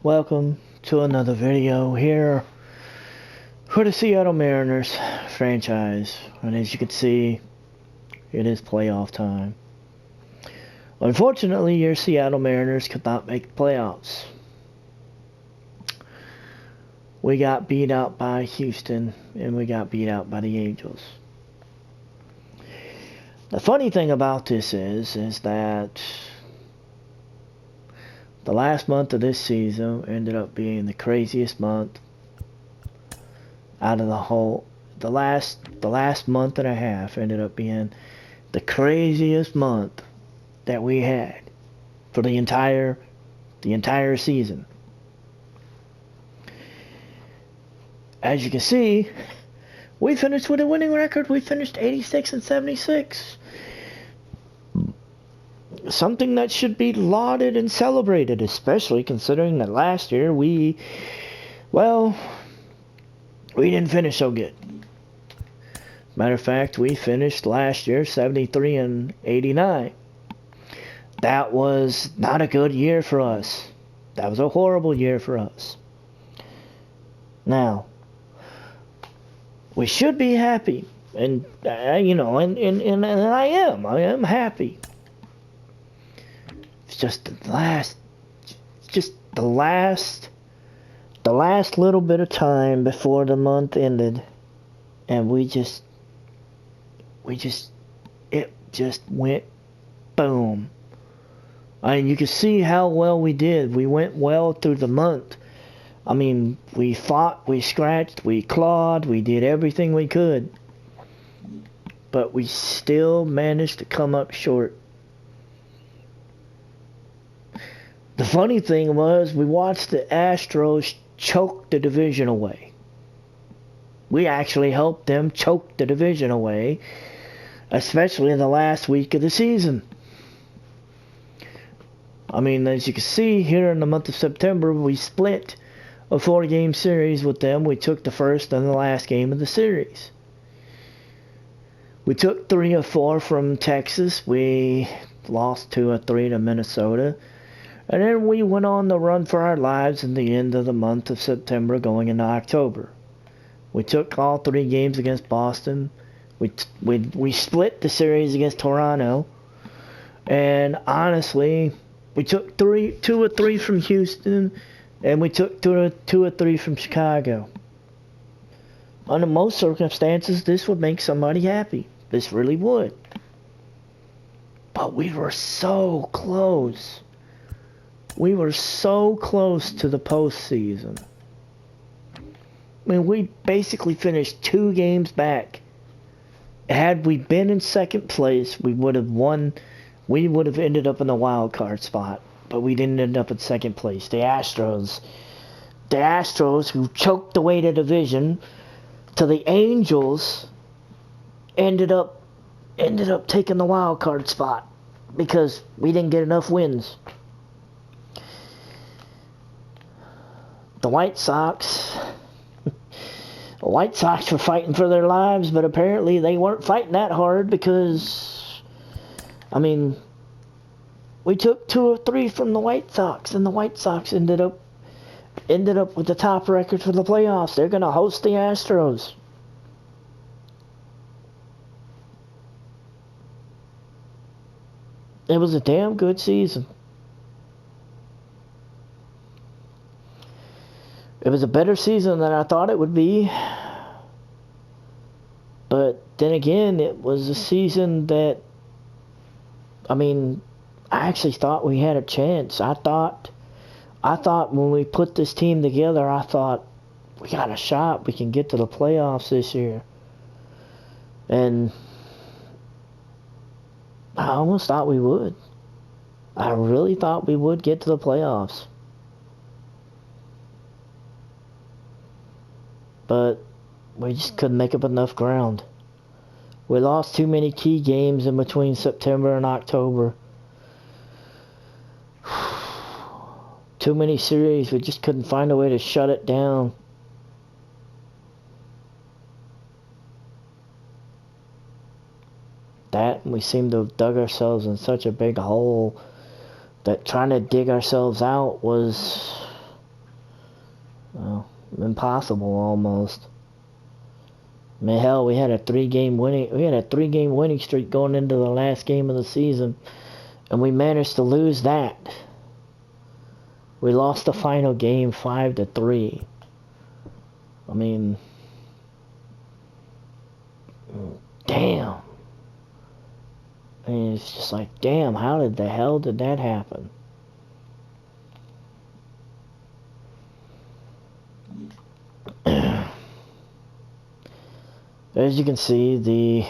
welcome to another video here for the Seattle Mariners franchise. And as you can see, it is playoff time. Unfortunately, your Seattle Mariners could not make the playoffs. We got beat out by Houston, and we got beat out by the Angels. The funny thing about this is that the last month of this season ended up being the craziest month out of the whole. The last month and a half ended up being the craziest month that we had for the entire season. As you can see, we finished with a winning record. We finished 86-76. Something that should be lauded and celebrated, especially considering that last year we didn't finish so good. Matter of fact, we finished last year 73-89. That was not a good year for us. That was a horrible year for us. Now, we should be happy, and I am happy. It's just the last little bit of time before the month ended, and it just went boom. I mean, you can see how well we did. We went well through the month. I mean, we fought, we scratched, we clawed, we did everything we could. But we still managed to come up short. The funny thing was, we watched the Astros choke the division away. We actually helped them choke the division away, especially in the last week of the season. I mean, as you can see here in the month of September, we split a 4-game series with them. We took the first and the last game of the series. We took 3 of 4 from Texas. We lost 2 of 3 to Minnesota. And then we went on the run for our lives in the end of the month of September going into October. We took all 3 games against Boston. We split the series against Toronto. And honestly, we took 2 of 3 from Houston. And we took 2 or 3 from Chicago. Under most circumstances, this would make somebody happy. This really would. But we were so close. We were so close to the postseason. I mean, we basically finished 2 games back. Had we been in second place, we would have won. We would have ended up in the wild card spot. But we didn't end up in second place. The Astros, who choked away the division, to the Angels, ended up taking the wild card spot because we didn't get enough wins. The White Sox were fighting for their lives, but apparently they weren't fighting that hard because, I mean, we took 2 or 3 from the White Sox, and the White Sox ended up with the top record for the playoffs. They're going to host the Astros. It was a damn good season. It was a better season than I thought it would be. But then again, it was a season that, I mean, I actually thought we had a chance. I thought when we put this team together, I thought we got a shot. We can get to the playoffs this year. And I almost thought we would. I really thought we would get to the playoffs. But we just couldn't make up enough ground. We lost too many key games in between September and October. Too many series, we just couldn't find a way to shut it down. That, we seem to have dug ourselves in such a big hole that trying to dig ourselves out was Well, impossible almost. I mean, hell, we had a three-game winning streak going into the last game of the season, and we managed to lose that. We lost the final game 5-3. I mean, damn. I mean, it's just like, damn, how did the hell did that happen? As you can see,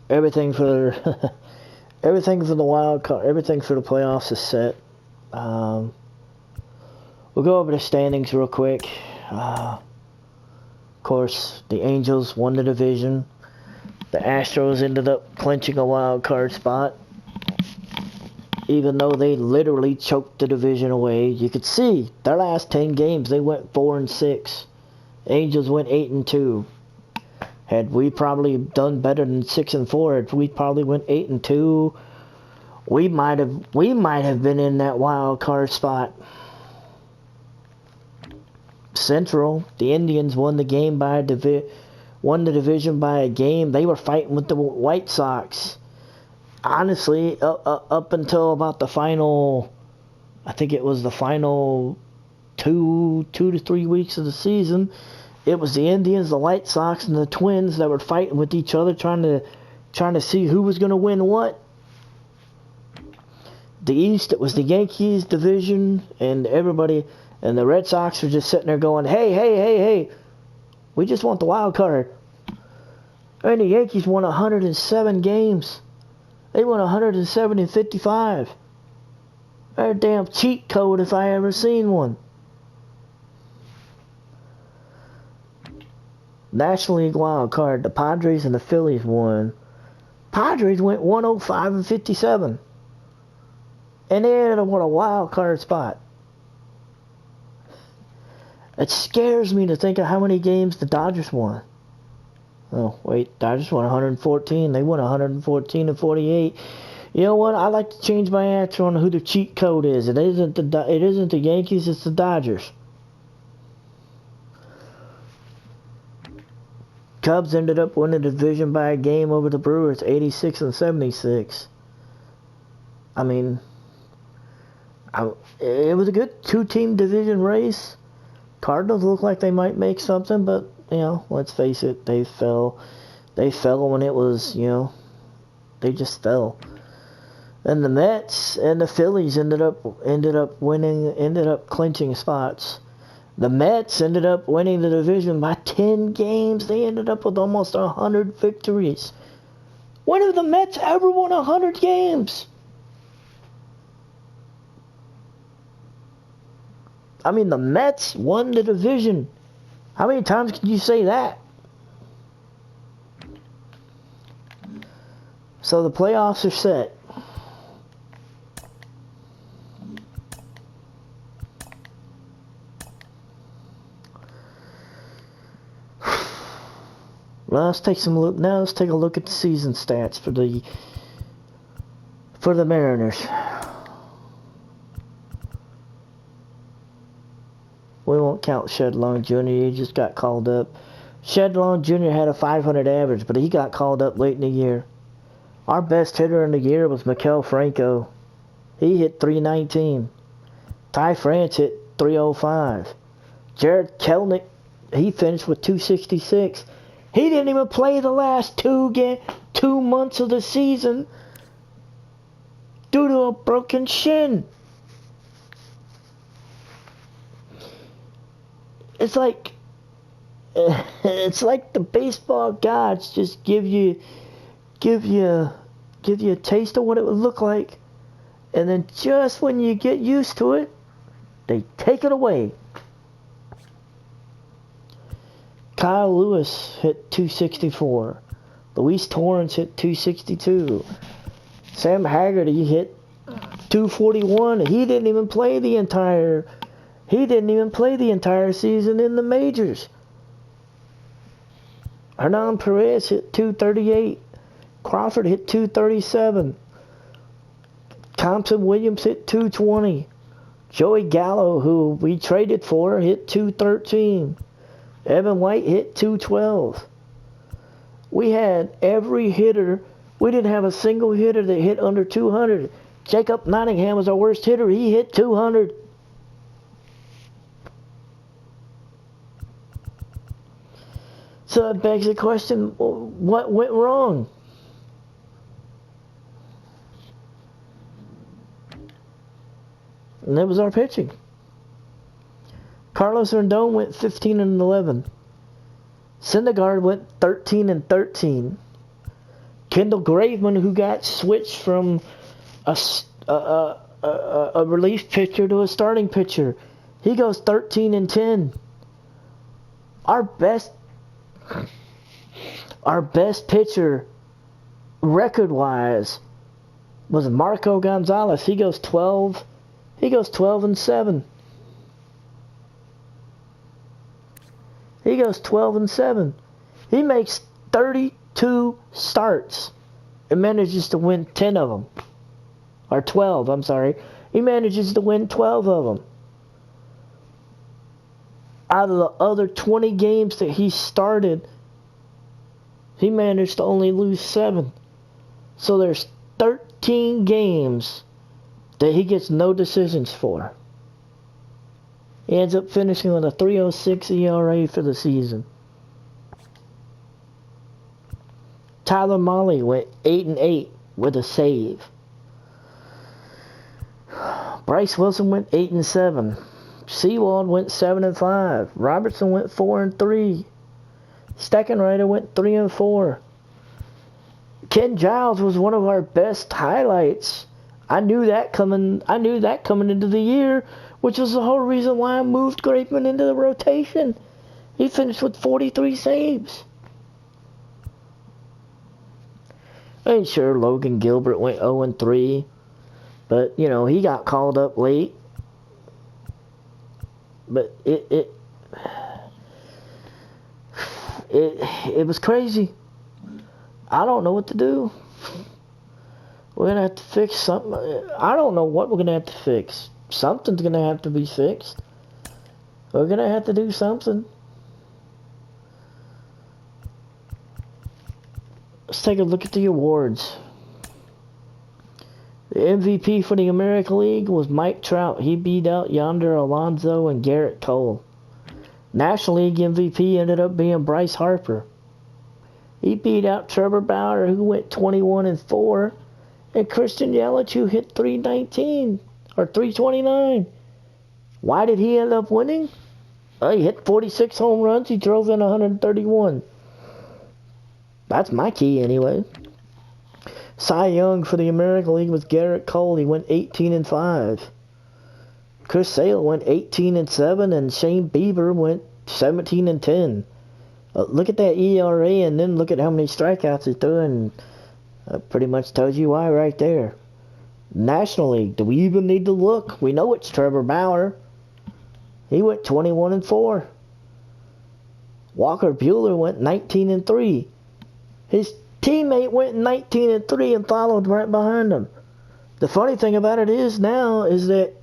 everything for the wild card, everything for the playoffs is set. We'll go over the standings real quick. Of course, the Angels won the division. The Astros ended up clinching a wild card spot, even though they literally choked the division away. You could see their last 10 games, they went 4-6. Angels went 8-2. Had we probably done better than 6-4, we probably went 8-2. We might have been in that wild card spot. Central, the Indians won the division by a game. They were fighting with the White Sox. Honestly, up until about the final, I think it was the final 2 to 3 weeks of the season. It was the Indians, the White Sox, and the Twins that were fighting with each other, trying to see who was going to win what. The East, it was the Yankees division, and everybody, and the Red Sox were just sitting there going, hey, we just want the wild card. And the Yankees won 107 games. They won 170-55. They're a damn cheat code if I ever seen one. National League wild card, the Padres and the Phillies won. Padres went 105-57. And they ended up with a wild card spot. It scares me to think of how many games the Dodgers won. Oh, wait, Dodgers won 114. They won 114-48. You know what? I like to change my answer on who the cheat code is. It isn't the Yankees, it's the Dodgers. Cubs ended up winning the division by a game over the Brewers, 86-76. I mean, it was a good two-team division race. Cardinals look like they might make something, but, you know, let's face it, they fell. They fell when it was, you know, they just fell. And the Mets and the Phillies ended up clinching spots. The Mets ended up winning the division by 10 games. They ended up with almost 100 victories. When have the Mets ever won 100 games? I mean, the Mets won the division. How many times can you say that? So the playoffs are set. Well, let's take a look at the season stats for the Mariners. We won't count Shed Long Jr. He just got called up. Shed Long Jr. had a .500 average, but he got called up late in the year. Our best hitter in the year was Maikel Franco. He hit .319. Ty France hit .305. Jared Kelenic, he finished with .266. He didn't even play the last 2 months of the season due to a broken shin. It's like the baseball gods just give you a taste of what it would look like, and then just when you get used to it, they take it away. Kyle Lewis hit .264. Luis Torrens hit .262. Sam Haggerty hit .241. He didn't even play the entire season in the majors. Hernan Perez hit .238. Crawford hit .237. Thompson Williams hit .220. Joey Gallo, who we traded for, hit 213. Evan White hit 212. We had every hitter. We didn't have a single hitter that hit under 200. Jacob Nottingham was our worst hitter. He hit 200. So it begs the question, what went wrong? And that was our pitching. Carlos Rendon went 15-11. Syndergaard went 13-13. Kendall Graveman, who got switched from a relief pitcher to a starting pitcher, he goes 13-10. Our best pitcher, record-wise, was Marco Gonzalez. He goes 12. He goes 12-7. He goes 12-7. He makes 32 starts and manages to win 10 of them. Or 12, I'm sorry. He manages to win 12 of them. Out of the other 20 games that he started, he managed to only lose 7. So there's 13 games that he gets no decisions for. He ends up finishing with a 3.06 ERA for the season. Tyler Mahle went 8-8 with a save. Bryce Wilson went 8-7. Sewald went 7-5. Robertson went 4-3. Steckenrider went 3-4. Ken Giles was one of our best highlights. I knew that coming into the year, which was the whole reason why I moved Graveman into the rotation. He finished with 43 saves. And sure, Logan Gilbert went 0-3, but he got called up late. But it was crazy. I don't know what to do. We're going to have to fix something. I don't know what we're going to have to fix. Something's going to have to be fixed. We're going to have to do something. Let's take a look at the awards. The MVP for the American League was Mike Trout. He beat out Yonder Alonso and Garrett Cole. National League MVP ended up being Bryce Harper. He beat out Trevor Bauer, who went 21-4, and Christian Yelich, who hit 319 or 329. Why did he end up winning? He hit 46 home runs. He drove in 131. That's my key anyway. Cy Young for the American League was Garrett Cole. He went 18-5. Chris Sale went 18-7, and Shane Bieber went 17-10. Look at that ERA, and then look at how many strikeouts he threw, and that pretty much tells you why right there. National League, do we even need to look? We know it's Trevor Bauer. He went 21-4. Walker Buehler went 19-3. His teammate went 19-3 and followed right behind him. The funny thing about it is that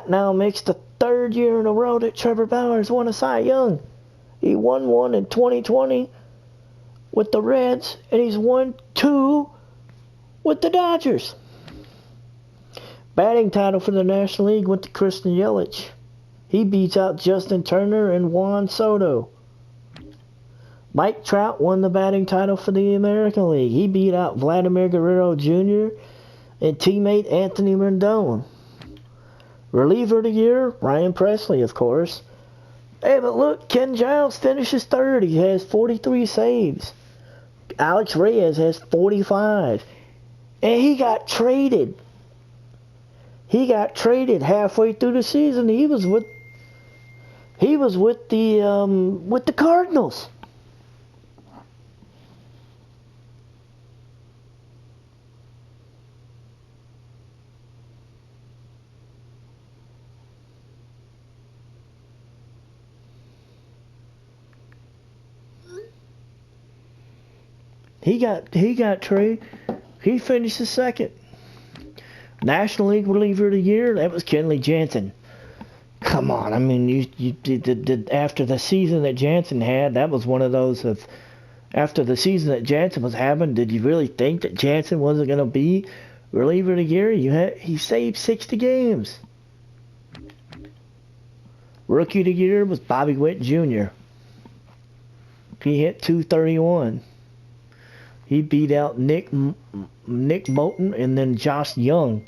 now makes the third year in a row that Trevor Bauer has won a Cy Young. He won one in 2020 with the Reds, and he's won 2 with the Dodgers. Batting title for the National League went to Christian Yelich. He beats out Justin Turner and Juan Soto. Mike Trout won the batting title for the American League. He beat out Vladimir Guerrero Jr. and teammate Anthony Rendon. Reliever of the year, Ryan Presley, of course. Hey, but look, Ken Giles finishes third. He has 43 saves. Alex Reyes has 45. And he got traded. He got traded halfway through the season. He was with the Cardinals. He got traded. He finished second. National League reliever of the year, that was Kenley Jansen. Come on, I mean, you did after the season that Jansen had, that was one of those of, after the season that Jansen was having, did you really think that Jansen wasn't going to be reliever of the year? He saved 60 games. Rookie of the year was Bobby Witt Jr. He hit .231. He beat out Nick Moulton and then Josh Jung.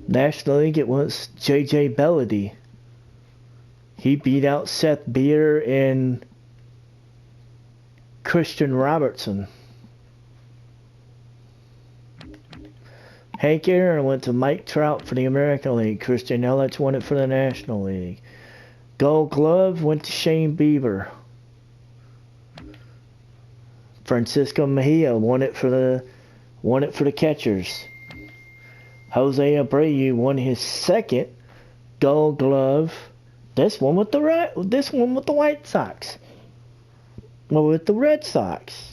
National League, it was J.J. Bellady. He beat out Seth Beer and Christian Robertson. Hank Aaron went to Mike Trout for the American League. Christian Yelich won it for the National League. Gold Glove went to Shane Bieber. Francisco Mejia won it for the catchers. Jose Abreu won his second Gold Glove. This one with the White Sox. Well, with the Red Sox.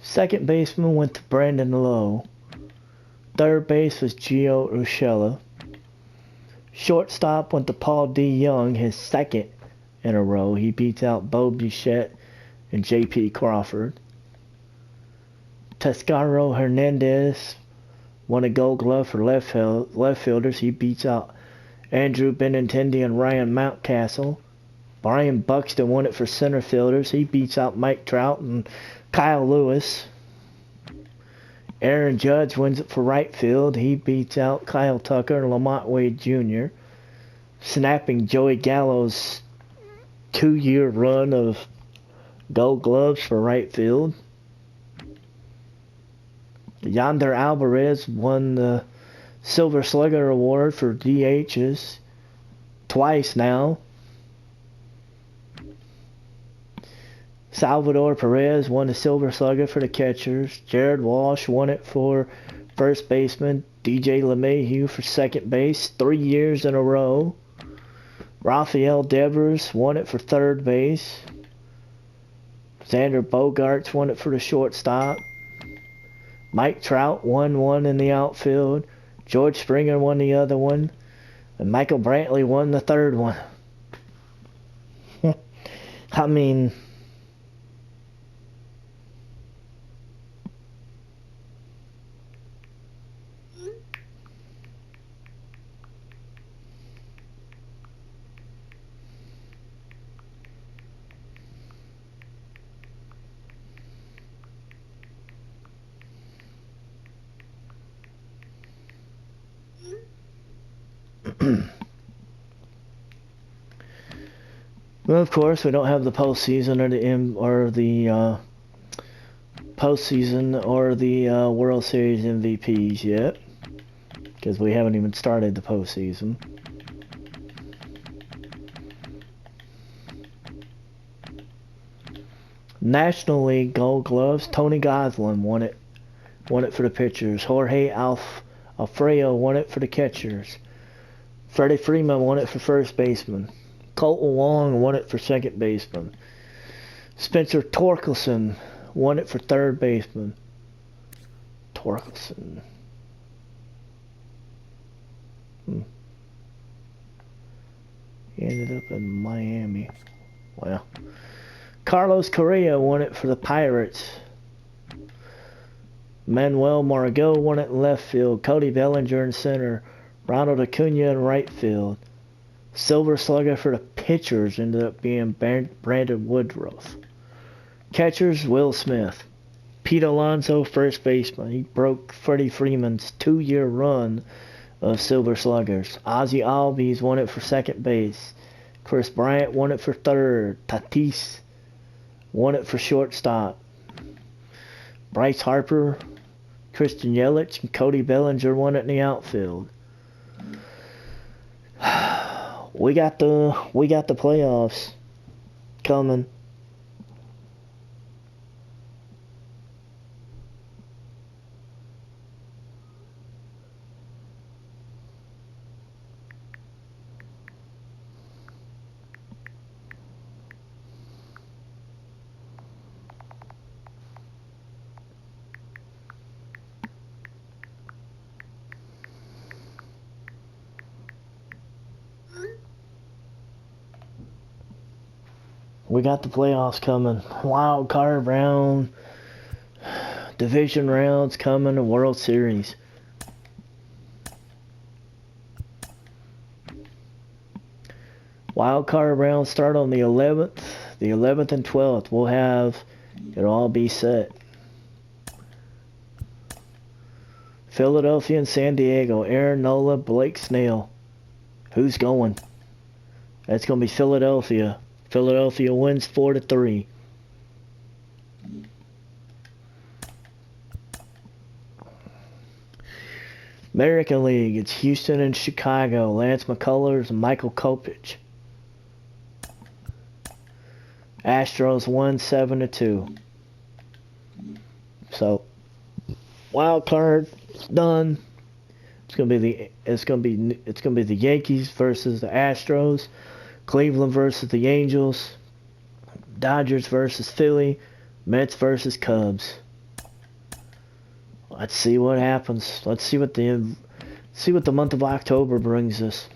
Second baseman went to Brandon Lowe. Third base was Gio Urshela. Shortstop went to Paul D. Young, his second in a row. He beats out Bo Bichette and J.P. Crawford. Teoscaro Hernandez won a Gold Glove for left fielders. He beats out Andrew Benintendi and Ryan Mountcastle. Brian Buxton won it for center fielders. He beats out Mike Trout and Kyle Lewis. Aaron Judge wins it for right field. He beats out Kyle Tucker and Lamont Wade Jr., snapping Joey Gallo's 2-year run of Gold Gloves for right field. Yonder Alvarez won the Silver Slugger Award for DHs twice now. Salvador Perez won the Silver Slugger for the catchers. Jared Walsh won it for first baseman. DJ LeMahieu for second base, 3 years in a row. Rafael Devers won it for third base. Xander Bogaerts won it for the shortstop. Mike Trout won one in the outfield. George Springer won the other one. And Michael Brantley won the third one. I mean... Well, of course, we don't have the postseason or the postseason or the World Series MVPs yet, because we haven't even started the postseason. National League Gold Gloves. Tony Gonsolin won it for the pitchers. Jorge Alfredo won it for the catchers. Freddie Freeman won it for first baseman. Colton Wong won it for second baseman. Spencer Torkelson won it for third baseman. Torkelson. He ended up in Miami. Well, Carlos Correa won it for the Pirates. Manuel Margot won it in left field. Cody Bellinger in center. Ronald Acuna in right field. Silver Slugger for the pitchers ended up being Brandon Woodruff. Catchers, Will Smith. Pete Alonso, first baseman. He broke Freddie Freeman's 2-year run of Silver Sluggers. Ozzie Albies won it for second base. Chris Bryant won it for third. Tatis won it for shortstop. Bryce Harper, Christian Yelich, and Cody Bellinger won it in the outfield. We got the playoffs coming. We got the playoffs coming. Wild card round, division rounds coming, the World Series. Wild card rounds start on the 11th. The 11th and 12th, we'll have it all be set. Philadelphia and San Diego. Aaron Nola, Blake Snell. Who's going? That's going to be Philadelphia. Philadelphia wins 4-3. American League, it's Houston and Chicago. Lance McCullers and Michael Kopech. Astros won 7-2. So, wild card done. It's gonna be the Yankees versus the Astros. Cleveland versus the Angels, Dodgers versus Philly, Mets versus Cubs. Let's see what happens. Let's see what the month of October brings us.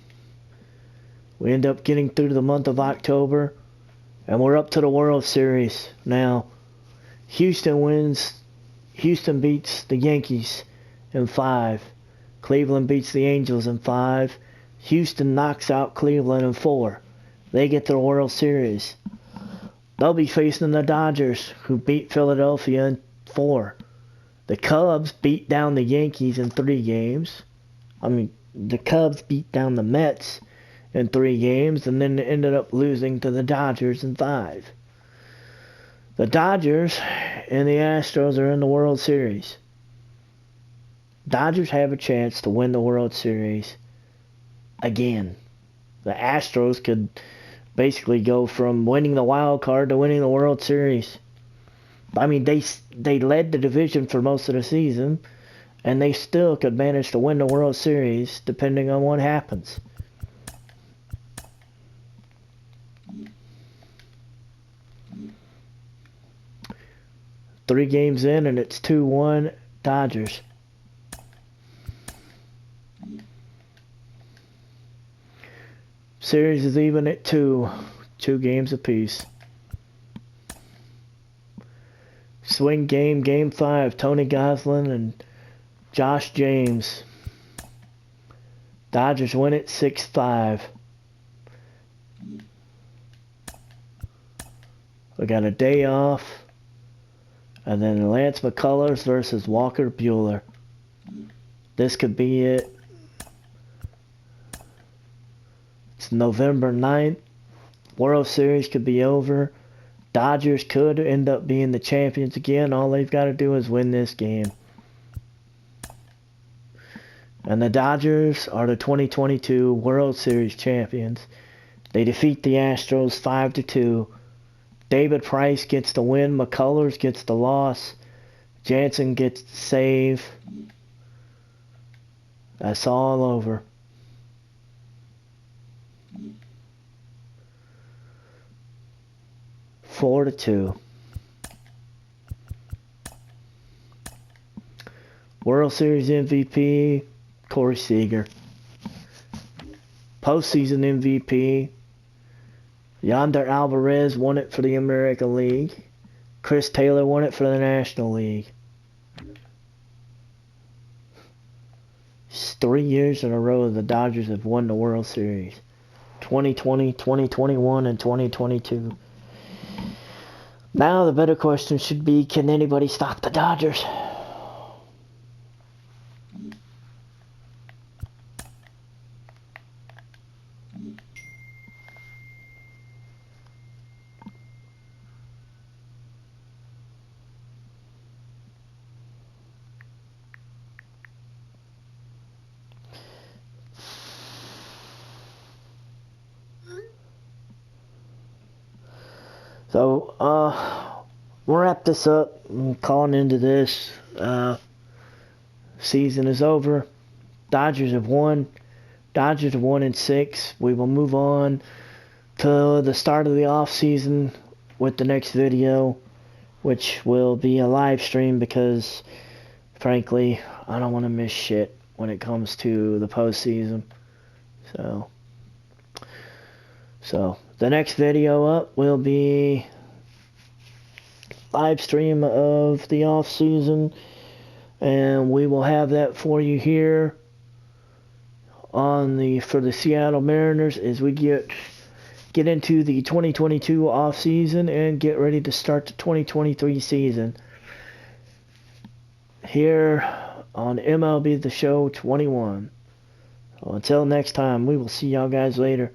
We end up getting through the month of October, and we're up to the World Series now. Houston beats the Yankees in 5. Cleveland beats the Angels in 5. Houston knocks out Cleveland in 4. They get the World Series. They'll be facing the Dodgers, who beat Philadelphia in 4. The Cubs beat down the Yankees in 3 games. The Cubs beat down the Mets in 3 games, and then ended up losing to the Dodgers in 5. The Dodgers and the Astros are in the World Series. Dodgers have a chance to win the World Series again. The Astros could basically go from winning the wild card to winning the World Series. They led the division for most of the season, and they still could manage to win the World Series depending on what happens. Three games in, and it's 2-1 Dodgers. Series is even at 2 games apiece. Swing game, Game 5, Tony Gonsolin and Josh James. Dodgers win it 6-5. We got a day off. And then Lance McCullers versus Walker Buehler. This could be it. It's November 9th. World Series could be over. Dodgers could end up being the champions again. All they've got to do is win this game. And the Dodgers are the 2022 World Series champions. They defeat the Astros 5-2. David Price gets the win. McCullers gets the loss. Jansen gets the save. That's all over. Four to 2. World Series MVP, Corey Seager. Postseason MVP, Yonder Alvarez won it for the American League. Chris Taylor won it for the National League. It's 3 years in a row the Dodgers have won the World Series. 2020, 2021, and 2022. Now the better question should be, can anybody stop the Dodgers? So, we'll wrap this up. I'm calling into this. Season is over. Dodgers have won. Dodgers are 1-6. We will move on to the start of the off season with the next video, which will be a live stream because, frankly, I don't want to miss shit when it comes to the postseason. So the next video up will be live stream of the off season, and we will have that for you here for the Seattle Mariners as we get into the 2022 off season and get ready to start the 2023 season here on MLB The Show 21. So until next time, we will see y'all guys later.